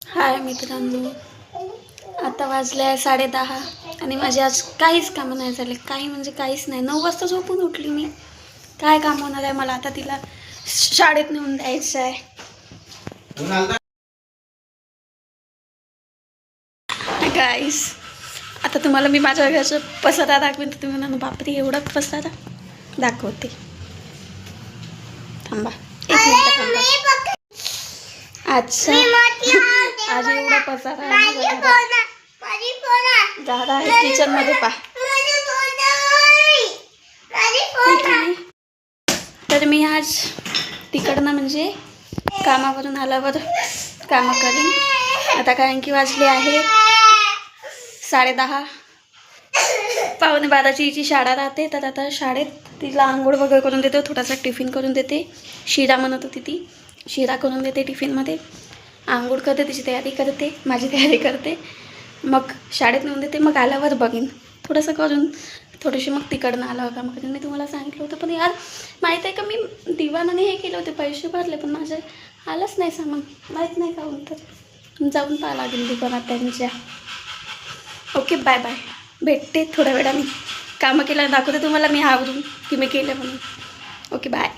हाय मित्रांनो, आता वाजले आहे 10:30 आणि माझे आज काहीच कामं नाही झाले. काही म्हणजे काहीच नाही. 9 वाजता झोपून उठली मी. काय काम होणार आहे मला? आता तिला शाळेत नेऊन द्यायचं आहे. गाईस, आता तुम्हाला मी माझ्या घरचं पसारा दाखवेन तर तुम्ही म्हणाल बापरे एवढा पसारा. दाखवते, थांबा एक मिनिट थांबा. अच्छा, आज एवढा पसारा आहे दादा आहे किचन मध्ये. पा तर मी आज तिकडनं म्हणजे कामावरून आल्यावर कामं करीन आता, कारण की वाजले आहे 10:30. 11:15ची हिची शाळा राहते, तर आता शाळेत तिला आंघोळ वगैरे करून देते, थोडासा टिफिन करून देते. शिरा म्हणत होती ती, शिरा करून देते टिफिनमध्ये. आंघोळ करते, तिची तयारी करते, माझी तयारी करते, मग शाळेत नेऊन देते. मग आल्यावर बघीन थोडंसं करून, थोडीशी मग तिकडनं आल्यावर काम करेन. मी तुम्हाला सांगितलं होतं, पण यार माहीत आहे का, मी दिवाणाने हे केले होते, पैसे भरले, पण माझे आलंच नाही सामान. माहीत नाही का, तर जाऊन पाहा लागेल दुकानात त्यांच्या. Okay, bye bye. भेटते थोड्या वेळाने. कामं केल्यावर दाखवते तुम्हाला मी आवरून की मी केलं म्हणून. Okay, bye.